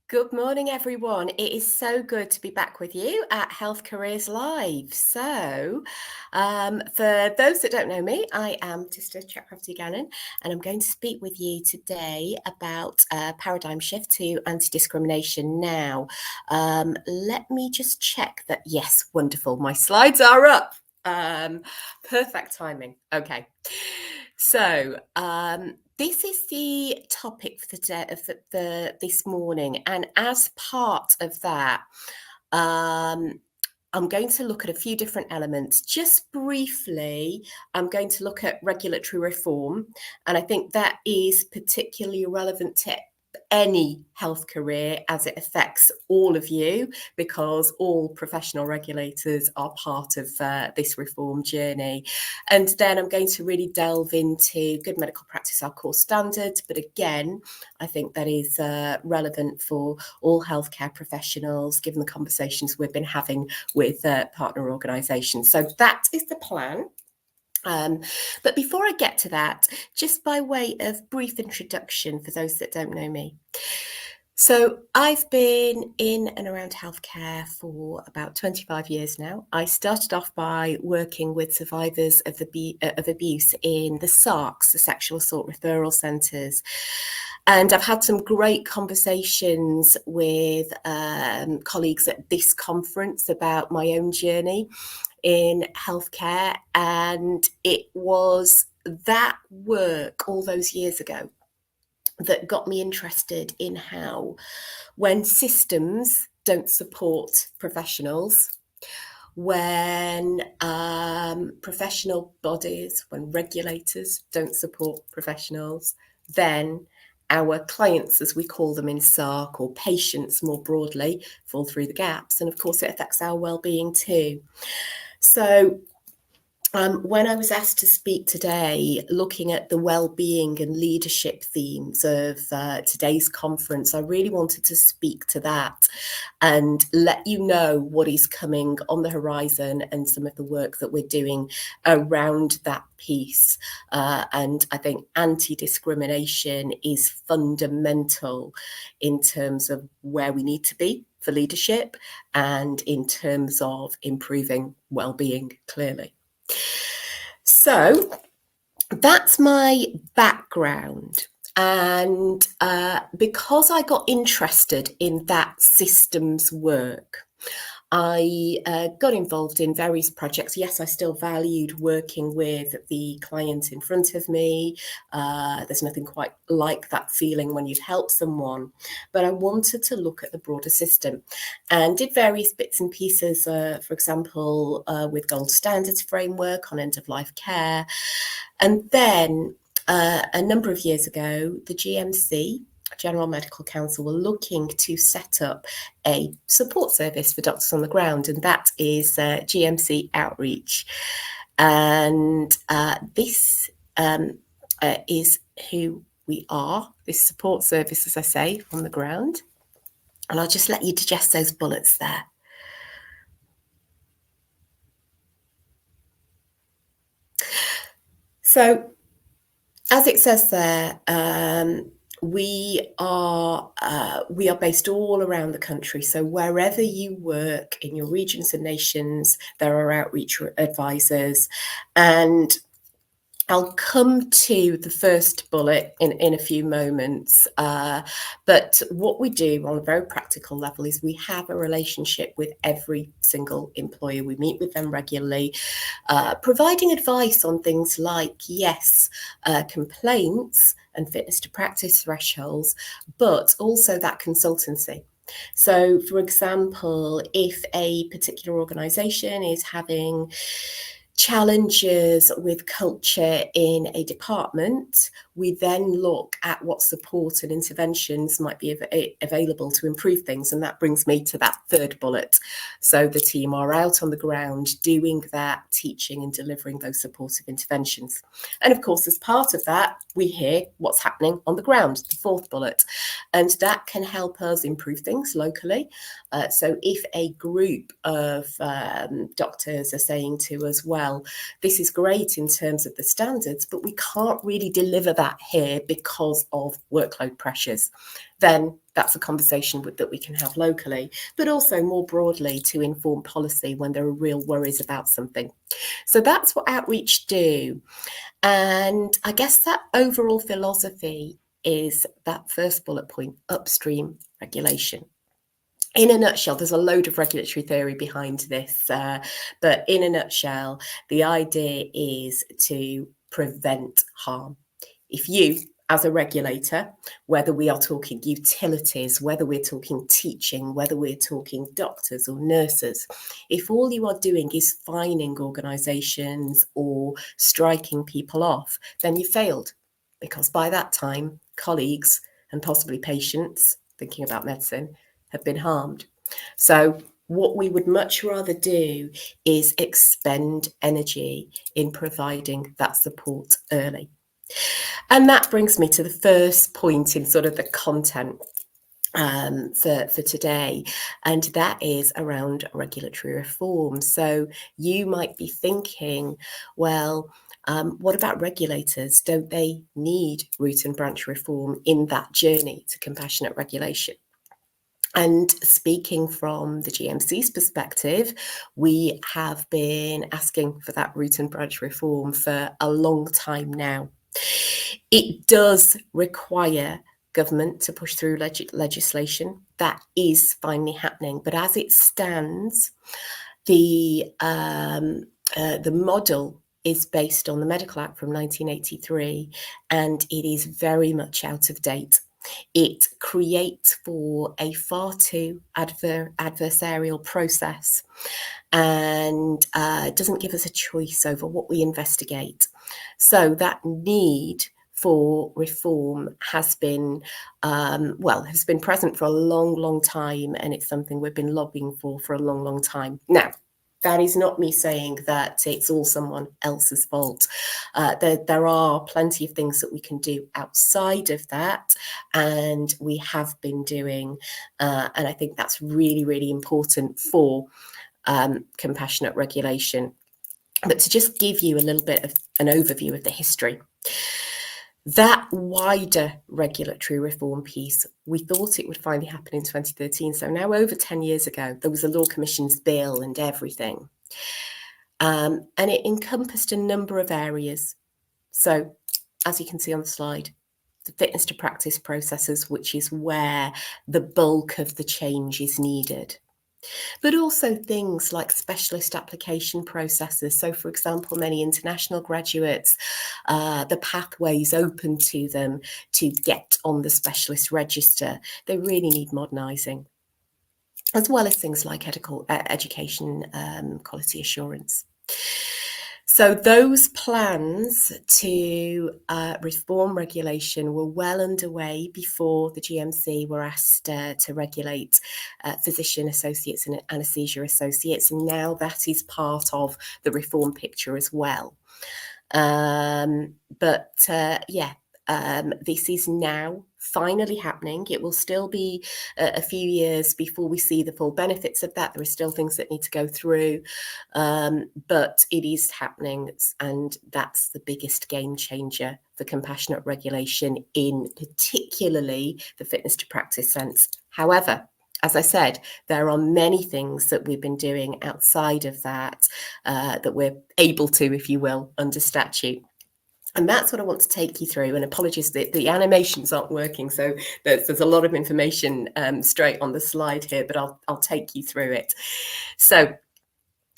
Good morning, everyone. It is so good to be back with you at Health Careers Live. So, for those that don't know me, I am Tista Chakravarty Gannon, and I'm going to speak with you today about a paradigm shift to anti-discrimination now. Let me just check that. Yes, wonderful. My slides are up. Perfect timing. Okay. So, this is the topic for today, this morning, and as part of that, I'm going to look at a few different elements. Just briefly, I'm going to look at regulatory reform, and I think that is particularly relevant to any health career as it affects all of you, because all professional regulators are part of this reform journey. And then I'm going to really delve into good medical practice, our core standards. But again, I think that is relevant for all healthcare professionals, given the conversations we've been having with partner organisations. So that is the plan. But before I get to that, just by way of brief introduction for those that don't know me. So I've been in and around healthcare for about 25 years now. I started off by working with survivors of abuse in the SARCs, the Sexual Assault Referral Centres. And I've had some great conversations with colleagues at this conference about my own journey in healthcare, and it was that work all those years ago that got me interested in how, when systems don't support professionals, when professional bodies, when regulators don't support professionals, then our clients, as we call them in SARC, or patients more broadly, fall through the gaps. And of course, it affects our well-being too. So when I was asked to speak today, looking at the well-being and leadership themes of today's conference, I really wanted to speak to that and let you know what is coming on the horizon and some of the work that we're doing around that piece. And I think anti-discrimination is fundamental in terms of where we need to be for leadership and in terms of improving well-being, clearly. So that's my background. And because I got interested in that systems work, I got involved in various projects. Yes, I still valued working with the client in front of me. There's nothing quite like that feeling when you've helped someone. But I wanted to look at the broader system and did various bits and pieces, for example, with Gold Standards Framework on end-of-life care. And then a number of years ago, the GMC, General Medical Council, were looking to set up a support service for doctors on the ground, and that is GMC Outreach. And this is who we are, this support service, as I say, on the ground. And I'll just let you digest those bullets there. So, as it says there, we are based all around the country. So wherever you work in your regions and nations, there are outreach advisors. And I'll come to the first bullet in a few moments. But what we do on a very practical level is we have a relationship with every single employer. We meet with them regularly, providing advice on things like, yes, complaints and fitness to practice thresholds, but also that consultancy. So, for example, if a particular organisation is having challenges with culture in a department, we then look at what support and interventions might be available to improve things. And that brings me to that third bullet. So the team are out on the ground doing that, teaching and delivering those supportive interventions. And of course, as part of that, we hear what's happening on the ground, the fourth bullet. And that can help us improve things locally. So if a group of doctors are saying to us, well, well, this is great in terms of the standards, but we can't really deliver that here because of workload pressures, then that's a conversation that we can have locally, but also more broadly to inform policy when there are real worries about something. So that's what outreach do. And I guess that overall philosophy is that first bullet point, upstream regulation. In a nutshell, there's a load of regulatory theory behind this, but in a nutshell, the idea is to prevent harm. If you, as a regulator, whether we are talking utilities, whether we're talking teaching, whether we're talking doctors or nurses, if all you are doing is fining organisations or striking people off, then you failed, because by that time, colleagues and possibly patients, thinking about medicine, have been harmed. So what we would much rather do is expend energy in providing that support early. And that brings me to the first point in sort of the content for today, and that is around regulatory reform. So you might be thinking, well, what about regulators? Don't they need root and branch reform in that journey to compassionate regulation? And speaking from the GMC's perspective, we have been asking for that root and branch reform for a long time now. It does require government to push through legislation. That is finally happening. But as it stands, the model is based on the Medical Act from 1983, and it is very much out of date. It creates for a far too adversarial process, and doesn't give us a choice over what we investigate. So that need for reform has been present for a long time, and it's something we've been lobbying for a long time. Now, that is not me saying that it's all someone else's fault. There are plenty of things that we can do outside of that, and we have been doing, and I think that's really, really important for compassionate regulation. But to just give you a little bit of an overview of the history, that wider regulatory reform piece, we thought it would finally happen in 2013. So now over 10 years ago, there was a Law Commission's bill and everything. And it encompassed a number of areas. So as you can see on the slide, the fitness to practice processes, which is where the bulk of the change is needed. But also things like specialist application processes. So, for example, many international graduates, the pathways open to them to get on the specialist register, they really need modernising, as well as things like education quality assurance. So those plans to reform regulation were well underway before the GMC were asked to regulate physician associates and anaesthesia associates, and now that is part of the reform picture as well. This is now finally happening. It will still be a few years before we see the full benefits of that. There are still things that need to go through, but it is happening, and that's the biggest game changer for compassionate regulation in particularly the fitness to practice sense. However, as I said, there are many things that we've been doing outside of that, that we're able to, if you will, under statute. And that's what I want to take you through. And apologies that the animations aren't working, so there's a lot of information straight on the slide here, but I'll take you through it. So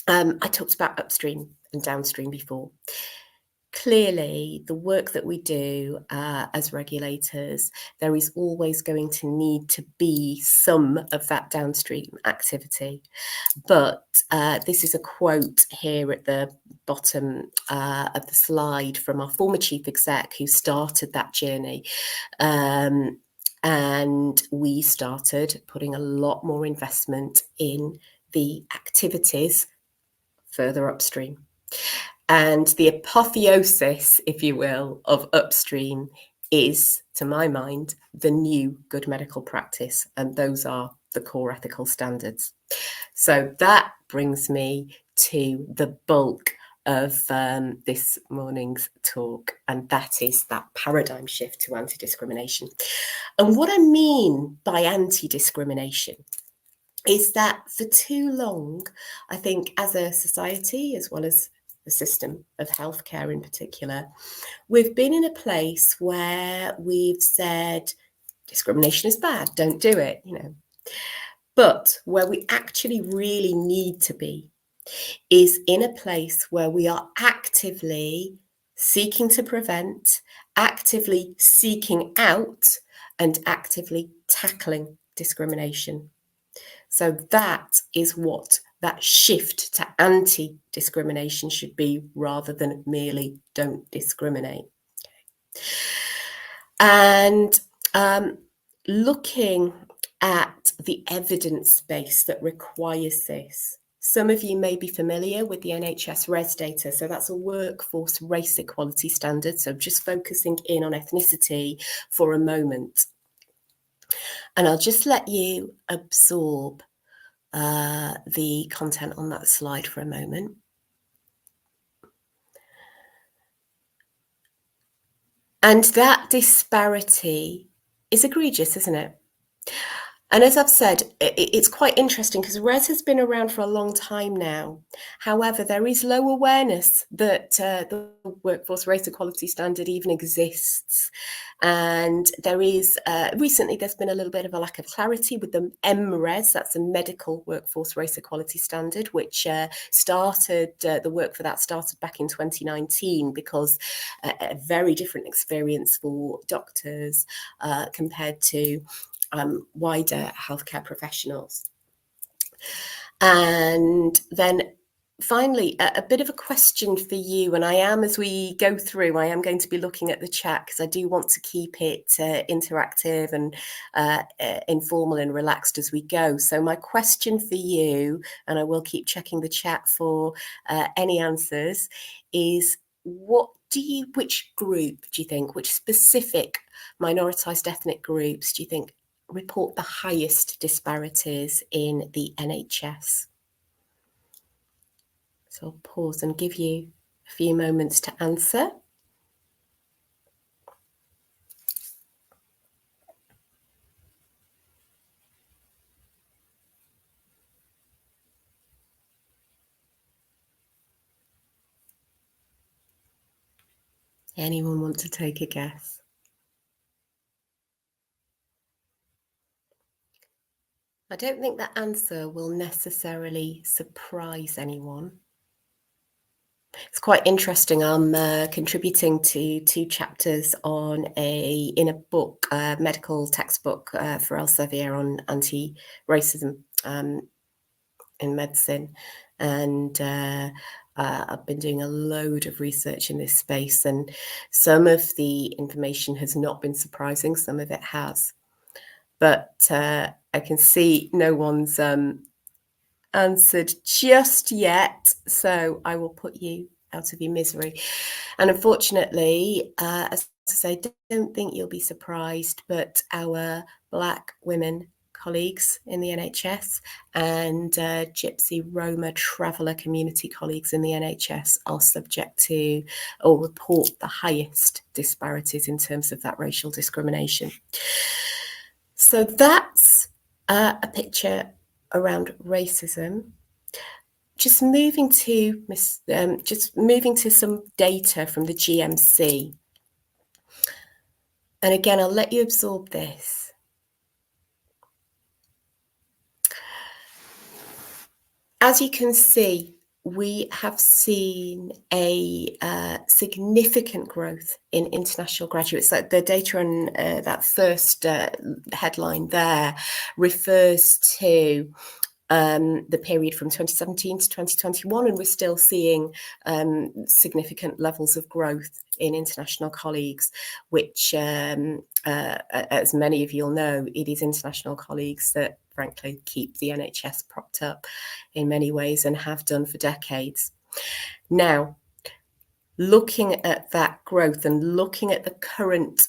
I talked about upstream and downstream before. Clearly, the work that we do as regulators, there is always going to need to be some of that downstream activity. But this is a quote here at the bottom of the slide from our former chief exec who started that journey. And we started putting a lot more investment in the activities further upstream. And the apotheosis, if you will, of upstream is, to my mind, the new good medical practice. And those are the core ethical standards. So that brings me to the bulk of this morning's talk, and that is that paradigm shift to anti-discrimination. And what I mean by anti-discrimination is that for too long, I think as a society, as well as the system of healthcare in particular, we've been in a place where we've said discrimination is bad, don't do it, you know. But where we actually really need to be is in a place where we are actively seeking to prevent, actively seeking out, and actively tackling discrimination. So that is what that shift to anti-discrimination should be, rather than merely don't discriminate. And looking at the evidence base that requires this. Some of you may be familiar with the NHS RES data. So that's a workforce race equality standard. So just focusing in on ethnicity for a moment. And I'll just let you absorb the content on that slide for a moment. And that disparity is egregious, isn't it? And as I've said, it's quite interesting because RES has been around for a long time now. However, there is low awareness that the workforce race equality standard even exists. And there is, recently there's been a little bit of a lack of clarity with the MRES, that's the Medical Workforce Race Equality Standard, which started, the work for that started back in 2019 because a very different experience for doctors compared to wider healthcare professionals. And then finally, a bit of a question for you, and I am, as we go through, I am going to be looking at the chat because I do want to keep it interactive and informal and relaxed as we go. So my question for you, and I will keep checking the chat for any answers, is which group do you think, which specific minoritised ethnic groups do you think report the highest disparities in the NHS? So I'll pause and give you a few moments to answer. Anyone want to take a guess? I don't think that answer will necessarily surprise anyone. It's quite interesting. I'm contributing to 2 chapters in a book, a medical textbook for Elsevier on anti-racism in medicine, and I've been doing a load of research in this space, and some of the information has not been surprising, some of it has. But I can see no one's answered just yet, so I will put you out of your misery. And unfortunately, as I say, don't think you'll be surprised, but our Black women colleagues in the NHS and Gypsy Roma traveller community colleagues in the NHS are subject to or report the highest disparities in terms of that racial discrimination. So that's a picture around racism. Just moving to some data from the GMC. And again, I'll let you absorb this. As you can see, we have seen a significant growth in international graduates. Like the data on that first headline there refers to the period from 2017 to 2021, and we're still seeing significant levels of growth in international colleagues, which, as many of you'll know, it is international colleagues that, frankly, keep the NHS propped up in many ways and have done for decades. Now, looking at that growth and looking at the current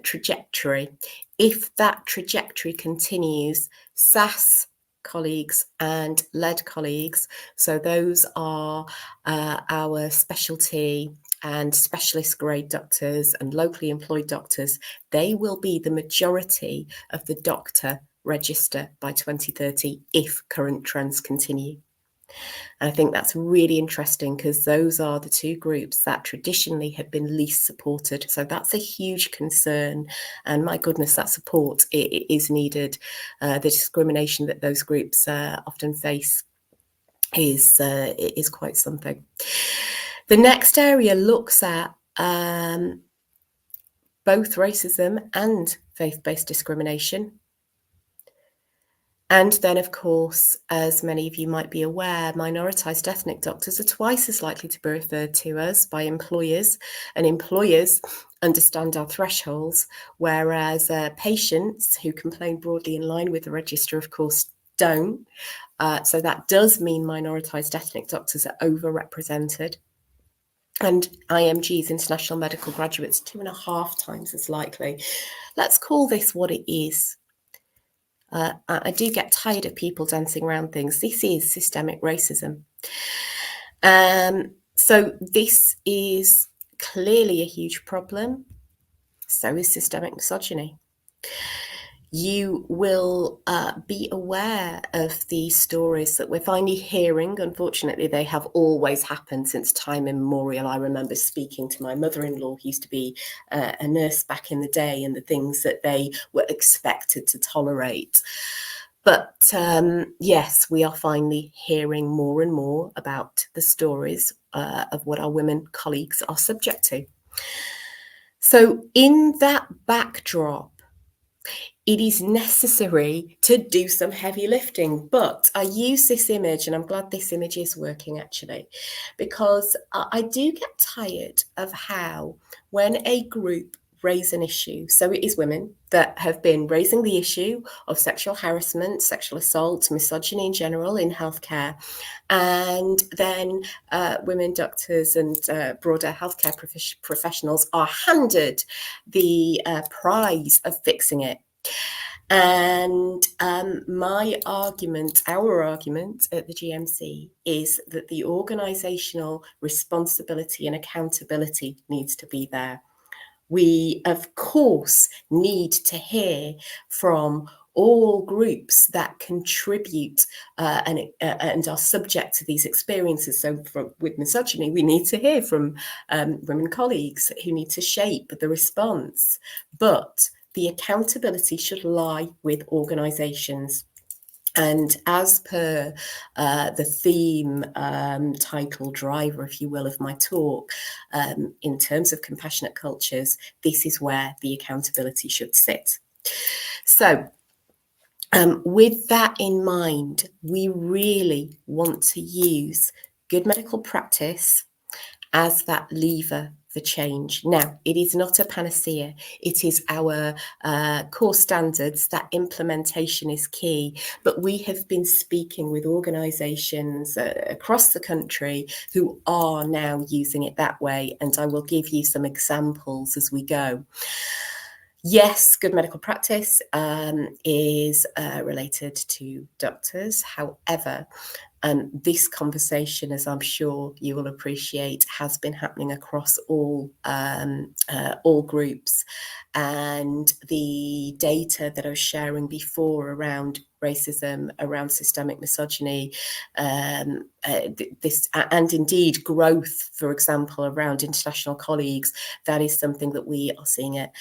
trajectory, if that trajectory continues, SAS colleagues and lead colleagues. So those are our specialty and specialist grade doctors and locally employed doctors. They will be the majority of the doctor register by 2030 if current trends continue. And I think that's really interesting because those are the two groups that traditionally have been least supported. So that's a huge concern. And my goodness, that support it is needed. The discrimination that those groups often face is quite something. The next area looks at both racism and faith-based discrimination. And then, of course, as many of you might be aware, minoritised ethnic doctors are twice as likely to be referred to us by employers, and employers understand our thresholds, whereas patients who complain broadly in line with the register, of course, don't. So that does mean minoritised ethnic doctors are overrepresented. And IMGs, international medical graduates, 2.5 times as likely. Let's call this what it is. I do get tired of people dancing around things. This is systemic racism. So this is clearly a huge problem. So is systemic misogyny. You will be aware of the stories that we're finally hearing. Unfortunately, they have always happened since time immemorial. I remember speaking to my mother-in-law, who used to be a nurse back in the day, and the things that they were expected to tolerate. But yes, we are finally hearing more and more about the stories of what our women colleagues are subject to. So in that backdrop, it is necessary to do some heavy lifting. But I use this image, and I'm glad this image is working actually, because I do get tired of how when a group raise an issue, so it is women that have been raising the issue of sexual harassment, sexual assault, misogyny in general in healthcare, and then women doctors and broader healthcare professionals are handed the prize of fixing it. And our argument at the GMC is that the organisational responsibility and accountability needs to be there. We, of course, need to hear from all groups that contribute and are subject to these experiences. So with misogyny, we need to hear from women colleagues who need to shape the response. But the accountability should lie with organisations. And as per the theme title driver, if you will, of my talk, in terms of compassionate cultures, this is where the accountability should sit. So with that in mind, we really want to use good medical practice as that lever for change. Now, it is not a panacea. It is our core standards. That implementation is key. But we have been speaking with organisations across the country who are now using it that way. And I will give you some examples as we go. Yes, good medical practice is related to doctors. However, this conversation, as I'm sure you will appreciate, has been happening across all groups. And the data that I was sharing before around racism, around systemic misogyny, this and indeed growth, for example, around international colleagues, that is something that we are seeing at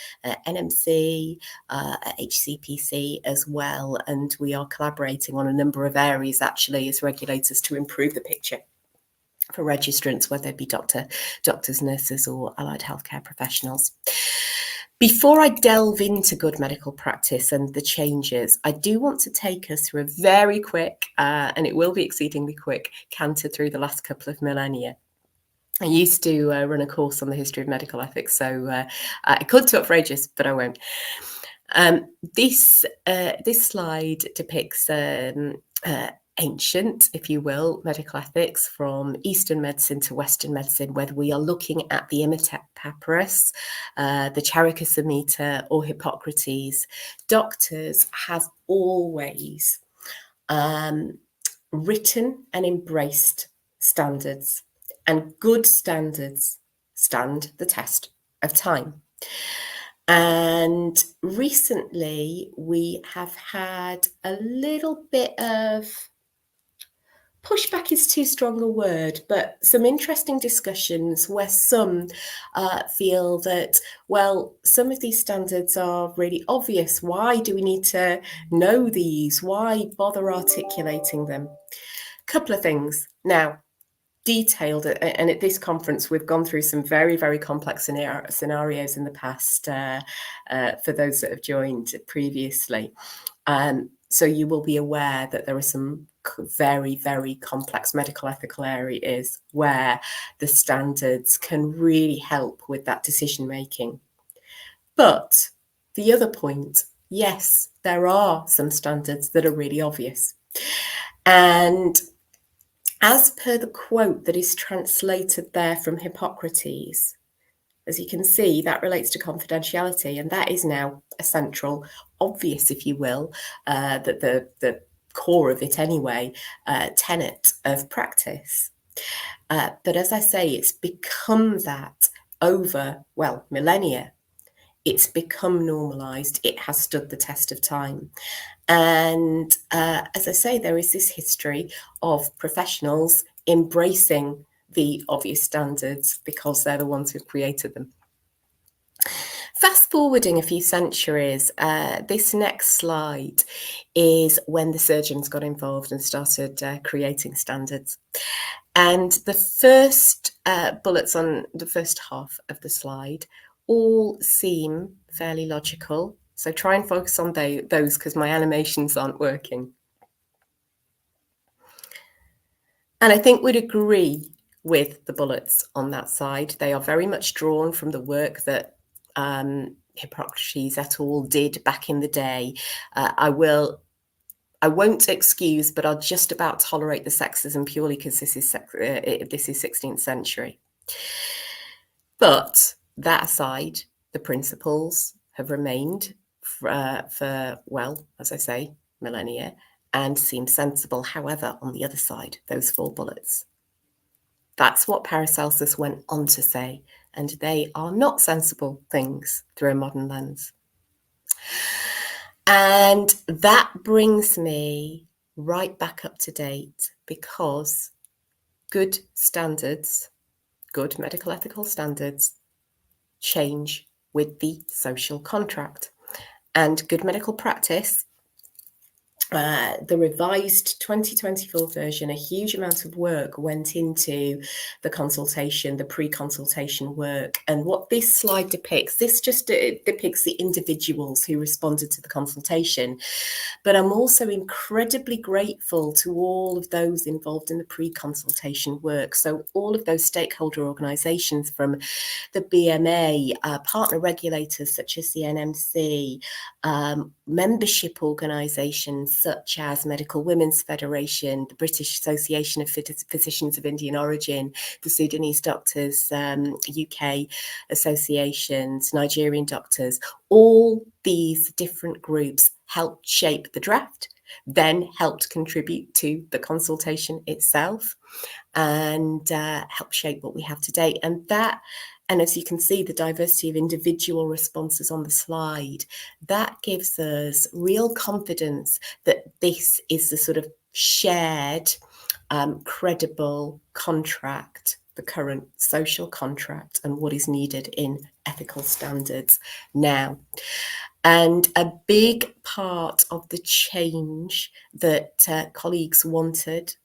NMC, at HCPC as well. And we are collaborating on a number of areas actually as regulators to improve the picture for registrants, whether it be doctors, nurses, or allied healthcare professionals. Before I delve into good medical practice and the changes, I do want to take us through a very quick, and it will be exceedingly quick, canter through the last couple of millennia. I used to run a course on the history of medical ethics, so I could talk for ages, but I won't. This slide depicts ancient, if you will, medical ethics from Eastern medicine to Western medicine, whether we are looking at the Imhotep papyrus, the Charaka Samhita, or Hippocrates. Doctors have always written and embraced standards, and good standards stand the test of time. And recently we have had a little bit of pushback is too strong a word, but some interesting discussions where some feel that, well, some of these standards are really obvious. Why do we need to know these? Why bother articulating them? Couple of things. Now, detailed, and at this conference we've gone through some very, very complex scenarios in the past for those that have joined previously. So you will be aware that there are some very, very complex medical ethical areas where the standards can really help with that decision making. But the other point, yes, there are some standards that are really obvious. And as per the quote that is translated there from Hippocrates, as you can see, that relates to confidentiality, and that is now a central, obvious, if you will, that the core of it anyway, tenet of practice. But as I say, it's become that over, well, millennia. It's become normalised. It has stood the test of time. And as I say, there is this history of professionals embracing the obvious standards because they're the ones who've created them. Fast forwarding a few centuries, this next slide is when the surgeons got involved and started creating standards. And the first bullets on the first half of the slide all seem fairly logical. So try and focus on those because my animations aren't working. And I think we'd agree with the bullets on that side. They are very much drawn from the work that Hippocrates et al. Did back in the day. I won't excuse, but I'll just about tolerate the sexism purely because this is 16th century. But that aside, the principles have remained for, well, as I say, millennia, and seem sensible. However, on the other side, those 4 bullets, that's what Paracelsus went on to say, and they are not sensible things through a modern lens. And that brings me right back up to date, because good standards, good medical ethical standards, change with the social contract. And good medical practice, the revised 2024 version, a huge amount of work went into the consultation, the pre-consultation work. And what this slide depicts, this just depicts the individuals who responded to the consultation. But I'm also incredibly grateful to all of those involved in the pre-consultation work. So all of those stakeholder organisations, from the BMA, partner regulators such as the NMC, membership organisations such as Medical Women's Federation, the British Association of Physicians of Indian Origin, the Sudanese Doctors UK associations, Nigerian doctors, all these different groups helped shape the draft, then helped contribute to the consultation itself, and helped shape what we have today. And as you can see, the diversity of individual responses on the slide, that gives us real confidence that this is the sort of shared, credible contract, the current social contract, and what is needed in ethical standards now. And a big part of the change that colleagues wanted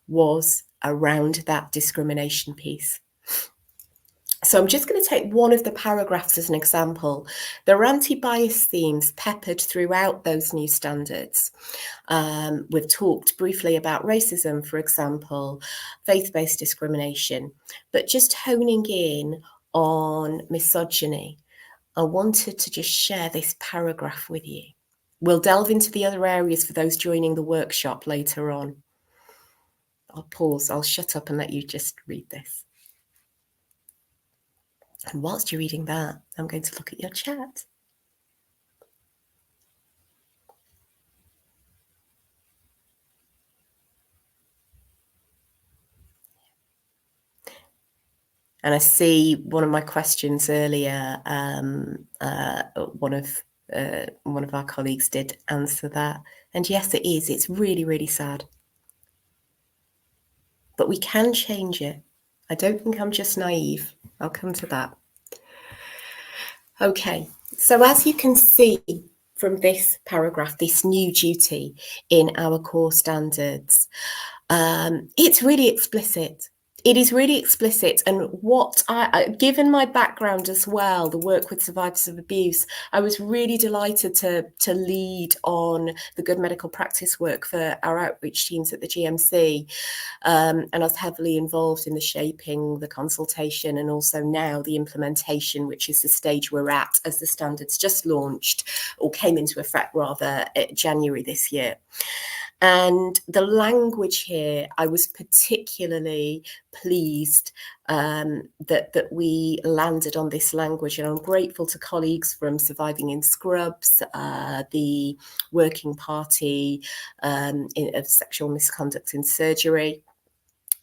was around that discrimination piece. So I'm just going to take one of the paragraphs as an example. There are anti-bias themes peppered throughout those new standards. We've talked briefly about racism, for example, faith-based discrimination, but just honing in on misogyny, I wanted to just share this paragraph with you. We'll delve into the other areas for those joining the workshop later on. I'll pause, I'll shut up and let you just read this. And whilst you're reading that, I'm going to look at your chat. And I see one of my questions earlier, one of our colleagues did answer that. And yes, it is. It's really, really sad. But we can change it. I don't think I'm just naive. I'll come to that. Okay, so as you can see from this paragraph, this new duty in our core standards, it's really explicit. It is really explicit. And given my background as well, the work with survivors of abuse, I was really delighted to lead on the good medical practice work for our outreach teams at the GMC. And I was heavily involved in the shaping, the consultation, and also now the implementation, which is the stage we're at as the standards just launched, or came into effect rather, January this year. And the language here, I was particularly pleased that we landed on this language, and I'm grateful to colleagues from Surviving in Scrubs, the Working Party of Sexual Misconduct in Surgery,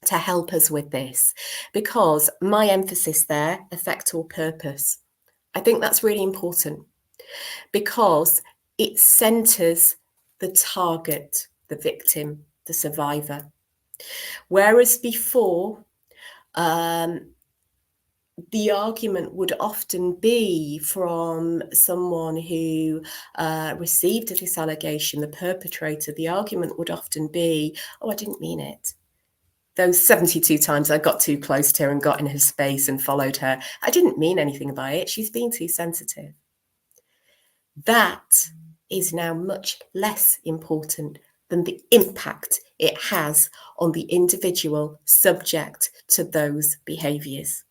to help us with this, because my emphasis there, effect or purpose. I think that's really important because it centers the target, the victim, the survivor. Whereas before, the argument would often be from someone who received this allegation, the perpetrator, the argument would often be, oh, I didn't mean it. Those 72 times I got too close to her and got in her space and followed her, I didn't mean anything by it. She's being too sensitive. That is now much less important than the impact it has on the individual subject to those behaviours.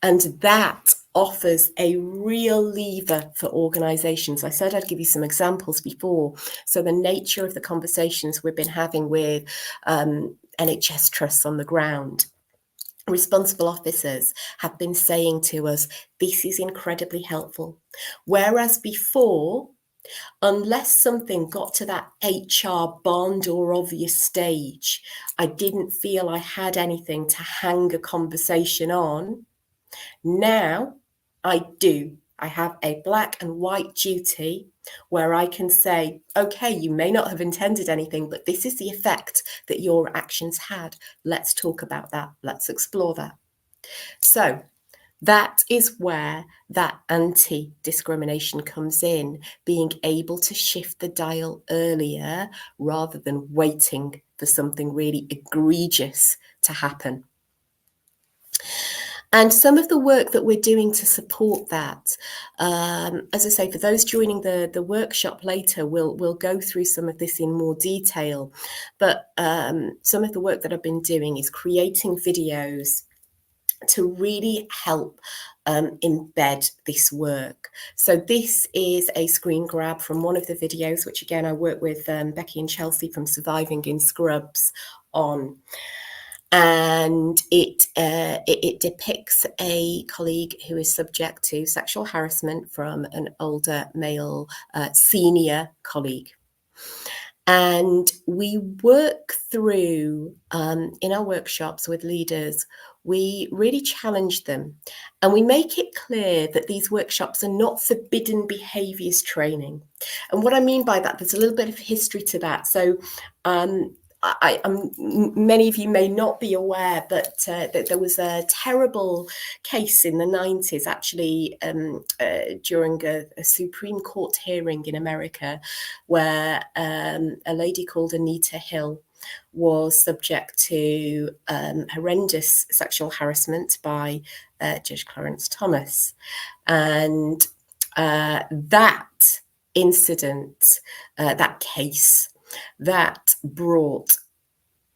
And that offers a real lever for organisations. I said I'd give you some examples before. So the nature of the conversations we've been having with NHS trusts on the ground, responsible officers have been saying to us, this is incredibly helpful. Whereas before, unless something got to that HR bond or obvious stage, I didn't feel I had anything to hang a conversation on. Now I do. I have a black and white duty where I can say, okay, you may not have intended anything, but this is the effect that your actions had. Let's talk about that. Let's explore that. So that is where that anti-discrimination comes in, being able to shift the dial earlier rather than waiting for something really egregious to happen. And some of the work that we're doing to support that, as I say, for those joining the workshop later, we'll go through some of this in more detail. But some of the work that I've been doing is creating videos to really help embed this work. So this is a screen grab from one of the videos, which again, I work with Becky and Chelsea from Surviving in Scrubs on. And it depicts a colleague who is subject to sexual harassment from an older male senior colleague. And we work through, in our workshops with leaders, we really challenge them. And we make it clear that these workshops are not forbidden behaviours training. And what I mean by that, there's a little bit of history to that. So many of you may not be aware, but that there was a terrible case in the 90s, actually, during a Supreme Court hearing in America, where a lady called Anita Hill was subject to horrendous sexual harassment by Judge Clarence Thomas. And that incident, that case, that brought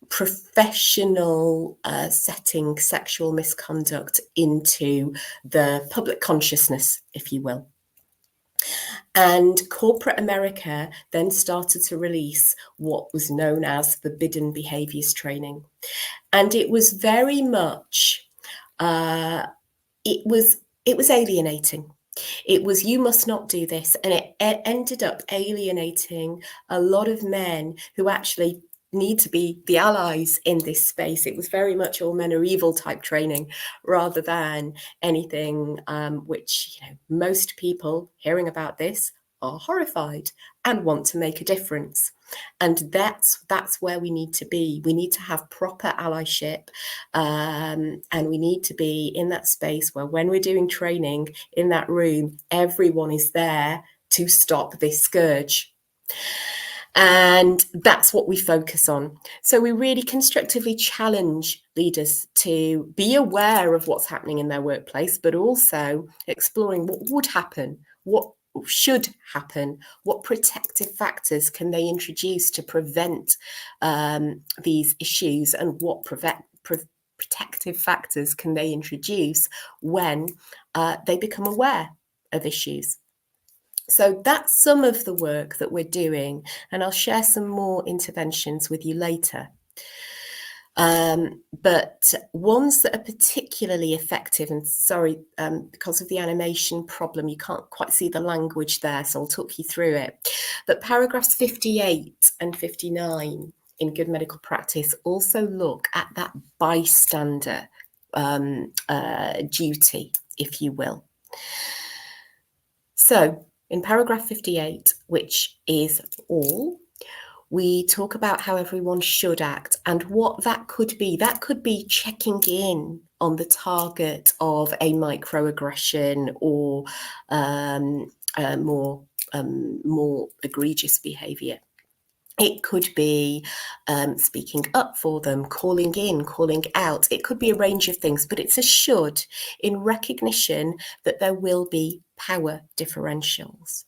professional setting sexual misconduct into the public consciousness, if you will. And corporate America then started to release what was known as forbidden behaviours training. And it was very much, it was alienating. It was, you must not do this. And it ended up alienating a lot of men who actually need to be the allies in this space. It was very much all men are evil type training, rather than anything which, you know, most people hearing about this are horrified and want to make a difference. And that's where we need to be. We need to have proper allyship, and we need to be in that space where, when we're doing training in that room, everyone is there to stop this scourge. And that's what we focus on. So we really constructively challenge leaders to be aware of what's happening in their workplace, but also exploring what would happen, what should happen, what protective factors can they introduce to prevent these issues, and what protective factors can they introduce when they become aware of issues. So that's some of the work that we're doing, and I'll share some more interventions with you later. But ones that are particularly effective, and sorry, because of the animation problem, you can't quite see the language there, so I'll talk you through it. But paragraphs 58 and 59 in Good Medical Practice also look at that bystander duty, if you will. So in paragraph 58, which is all, we talk about how everyone should act, and what that could be. That could be checking in on the target of a microaggression or more egregious behaviour. It could be speaking up for them, calling in, calling out. It could be a range of things, but it's a should, in recognition that there will be power differentials.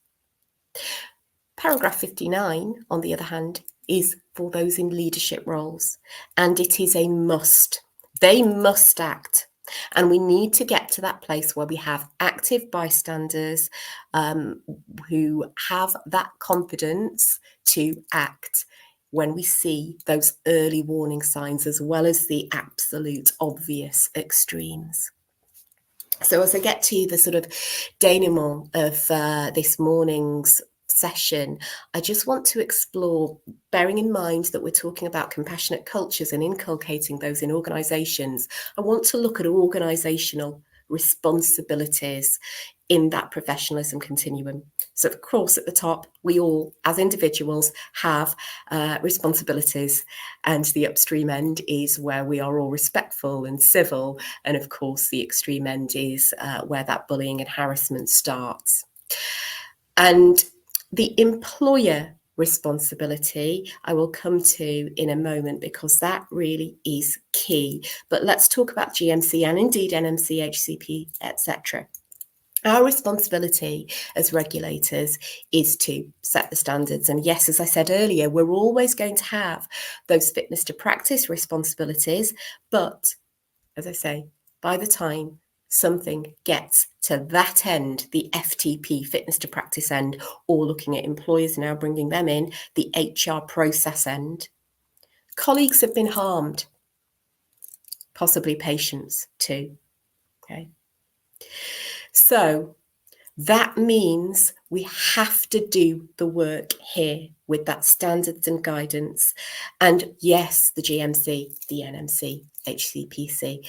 Paragraph 59, on the other hand, is for those in leadership roles, and it is a must. They must act. And we need to get to that place where we have active bystanders who have that confidence to act when we see those early warning signs, as well as the absolute obvious extremes. So as I get to the sort of denouement of this morning's session, I just want to explore, bearing in mind that we're talking about compassionate cultures and inculcating those in organisations, I want to look at organisational responsibilities in that professionalism continuum. So of course, at the top, we all, as individuals, have responsibilities, and the upstream end is where we are all respectful and civil, and of course the extreme end is where that bullying and harassment starts. And the employer responsibility I will come to in a moment, because that really is key. But let's talk about GMC and indeed NMC, HCP, etc. Our responsibility as regulators is to set the standards. And yes, as I said earlier, we're always going to have those fitness to practice responsibilities. But as I say, by the time something gets to that end, the FTP, fitness to practice end, or looking at employers now bringing them in, the HR process end, colleagues have been harmed, possibly patients too. Okay. So that means we have to do the work here with that standards and guidance. And yes, the GMC, the NMC, HCPC,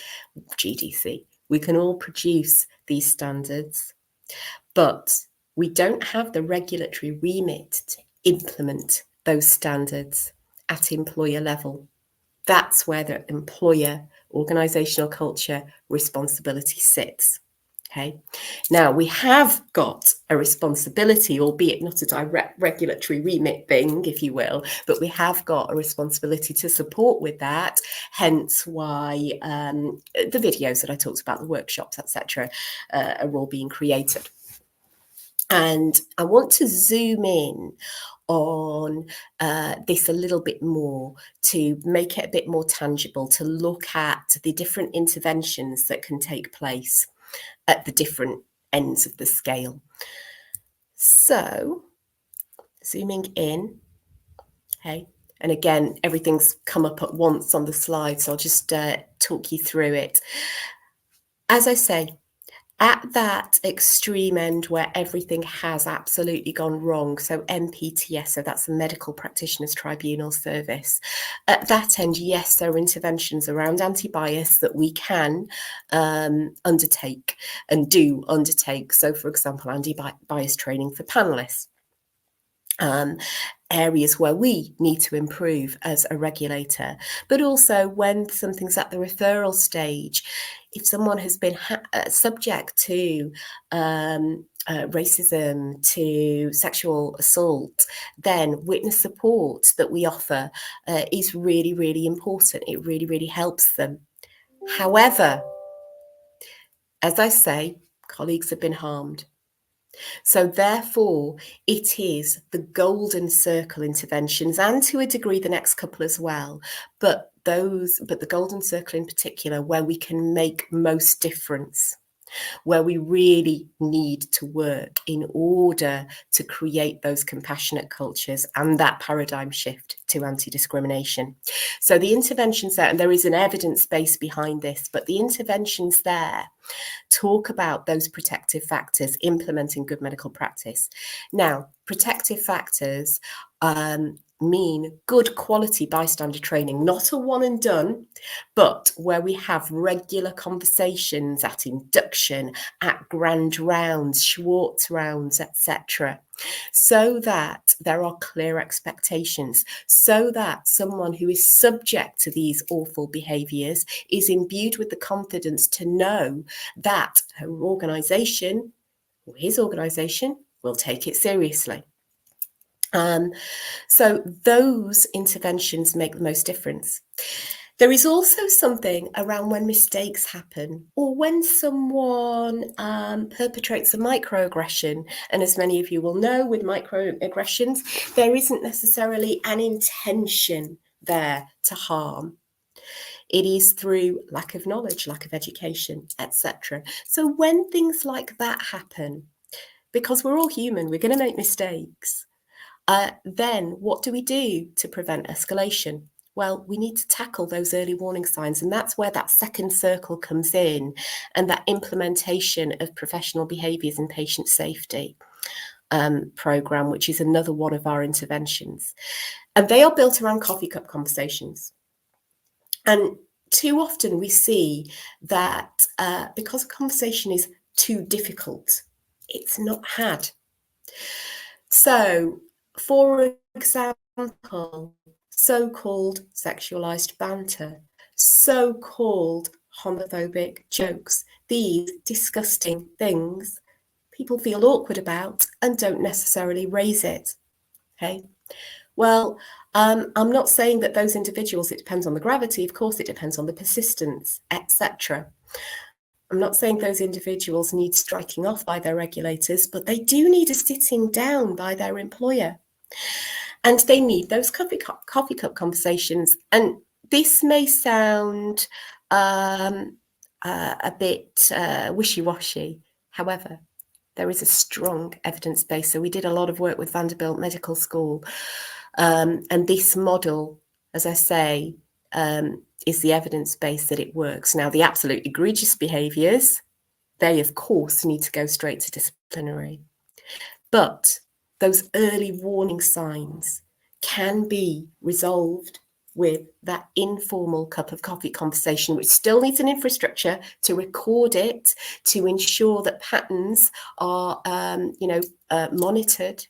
GDC, we can all produce these standards, but we don't have the regulatory remit to implement those standards at employer level. That's where the employer organisational culture responsibility sits. Okay. Now, we have got a responsibility, albeit not a direct regulatory remit thing, if you will, but we have got a responsibility to support with that, hence why the videos that I talked about, the workshops, etc., are all being created. And I want to zoom in on this a little bit more to make it a bit more tangible, to look at the different interventions that can take place at the different ends of the scale. So, zooming in, okay, and again, everything's come up at once on the slide, so I'll just talk you through it. As I say, At that extreme end where everything has absolutely gone wrong, so MPTS, so that's the Medical Practitioners Tribunal Service, at that end, yes, there are interventions around anti-bias that we can undertake and do undertake. So, for example, anti-bias training for panellists. Areas where we need to improve as a regulator, but also when something's at the referral stage, if someone has been subject to racism, to sexual assault, then witness support that we offer is really, really important. It really, really helps them. However, as I say, colleagues have been harmed. So therefore, it is the golden circle interventions, and to a degree the next couple as well, but the golden circle in particular, where we can make most difference, where we really need to work in order to create those compassionate cultures and that paradigm shift to anti-discrimination. So the interventions there, and there is an evidence base behind this, but the interventions there talk about those protective factors, implementing good medical practice. Now, protective factors mean good quality bystander training, not a one and done, but where we have regular conversations at induction, at grand rounds, Schwartz rounds, etc., so that there are clear expectations, so that someone who is subject to these awful behaviours is imbued with the confidence to know that her organisation or his organisation will take it seriously. So those interventions make the most difference. There is also something around when mistakes happen, or when someone perpetrates a microaggression. And as many of you will know, with microaggressions, there isn't necessarily an intention there to harm. It is through lack of knowledge, lack of education, etc. So when things like that happen, because we're all human, we're going to make mistakes. Then what do we do to prevent escalation? Well, we need to tackle those early warning signs, and that's where that second circle comes in, and that implementation of professional behaviours and patient safety programme, which is another one of our interventions. And they are built around coffee cup conversations. And too often we see that because a conversation is too difficult, it's not had. So, for example, so-called sexualized banter, so-called homophobic jokes, these disgusting things people feel awkward about and don't necessarily raise it. Okay. Well, I'm not saying that those individuals, it depends on the gravity, of course it depends on the persistence, etc. I'm not saying those individuals need striking off by their regulators, but they do need a sitting down by their employer. And they need those coffee cup conversations. And this may sound a bit wishy-washy. However, there is a strong evidence base. So we did a lot of work with Vanderbilt Medical School. And this model, as I say, is the evidence base that it works. Now, the absolute egregious behaviours, they, of course, need to go straight to disciplinary. But those early warning signs can be resolved with that informal cup of coffee conversation, which still needs an infrastructure to record it, to ensure that patterns are, monitored.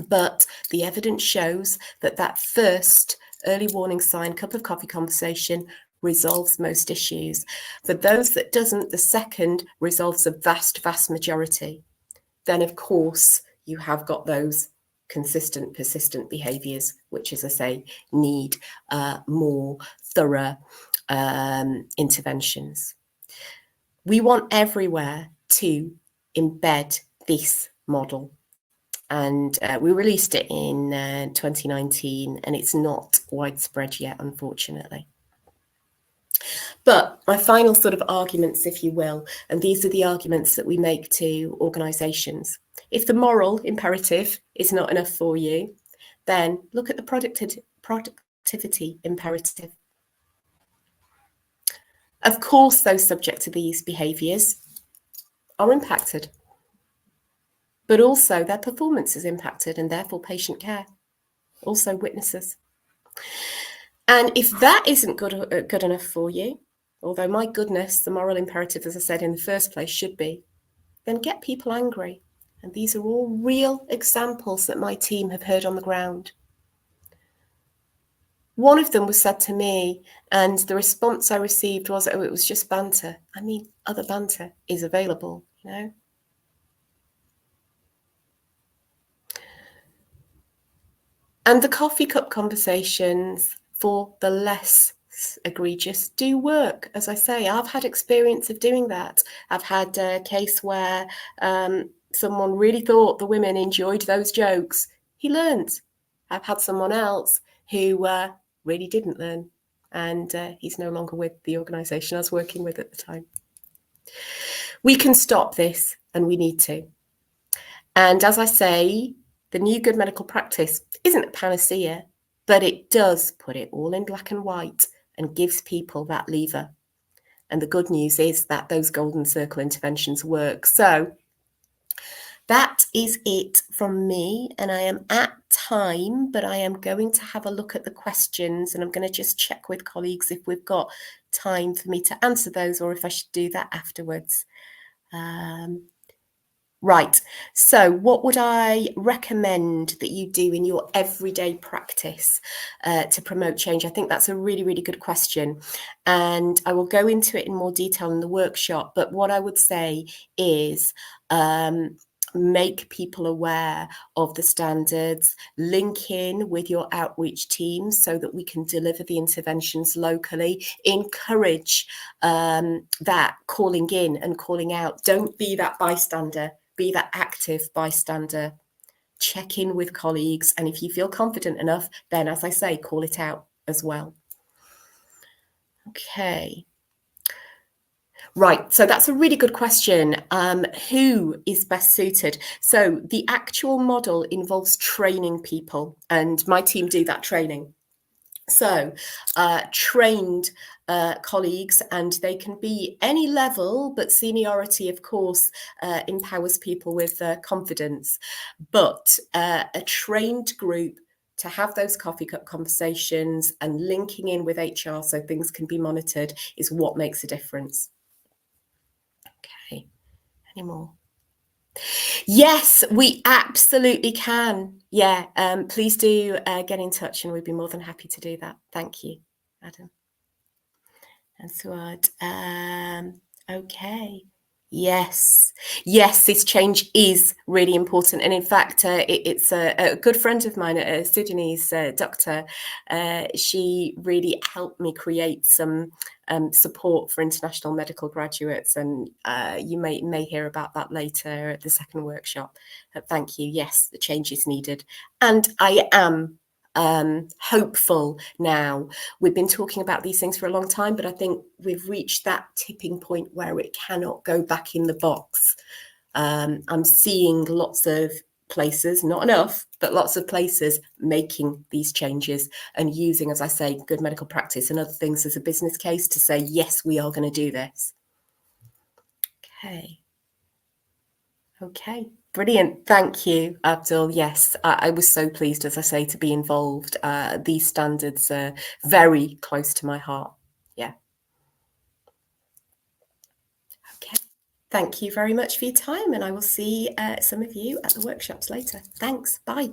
But the evidence shows that that first early warning sign, cup of coffee conversation resolves most issues. For those that doesn't, the second resolves a vast, vast majority. Then, of course, you have got those consistent, persistent behaviours, which, as I say, need more thorough interventions. We want everywhere to embed this model. And we released it in 2019, and it's not widespread yet, unfortunately. But my final sort of arguments, if you will, and these are the arguments that we make to organisations. If the moral imperative is not enough for you, then look at the productivity imperative. Of course, those subject to these behaviours are impacted. But also their performance is impacted, and therefore patient care also witnesses. And if that isn't good enough for you, although my goodness, the moral imperative, as I said in the first place, should be, then get people angry. And these are all real examples that my team have heard on the ground. One of them was said to me, and the response I received was, oh, it was just banter. I mean, other banter is available, you know. And the coffee cup conversations for the less egregious do work. As I say, I've had experience of doing that. I've had a case where someone really thought the women enjoyed those jokes. He learned. I've had someone else who really didn't learn, and he's no longer with the organisation I was working with at the time. We can stop this, and we need to. And as I say, the new good medical practice isn't a panacea, but it does put it all in black and white and gives people that lever. And the good news is that those golden circle interventions work. So that is it from me, and I am at time, but I am going to have a look at the questions, and I'm going to just check with colleagues if we've got time for me to answer those, or if I should do that afterwards. Right, so what would I recommend that you do in your everyday practice to promote change? I think that's a really, really good question. And I will go into it in more detail in the workshop. But what I would say is make people aware of the standards, link in with your outreach teams so that we can deliver the interventions locally, encourage that calling in and calling out. Don't be that bystander. Be that active bystander, check in with colleagues, and if you feel confident enough, then, as I say, call it out as well. Okay. Right, so that's a really good question. Who is best suited? So the actual model involves training people, and my team do that training. So trained colleagues, and they can be any level, but seniority, of course, empowers people with confidence. But a trained group to have those coffee cup conversations and linking in with HR so things can be monitored is what makes a difference. Okay, any more? Yes, we absolutely can. Yeah, please do get in touch, and we'd be more than happy to do that. Thank you, Adam. And Suad. Okay. Yes, this change is really important. And in fact, it's a good friend of mine, a Sudanese doctor. She really helped me create some support for international medical graduates. And you may hear about that later at the second workshop. Thank you. Yes, the change is needed. And I am hopeful now. We've been talking about these things for a long time, but I think we've reached that tipping point where it cannot go back in the box. I'm seeing lots of places, not enough, but lots of places making these changes and using, as I say, good medical practice and other things as a business case to say, yes, we are going to do this. Okay. Brilliant. Thank you, Abdul. Yes, I was so pleased, as I say, to be involved. These standards are very close to my heart. Yeah. Okay. Thank you very much for your time, and I will see some of you at the workshops later. Thanks. Bye.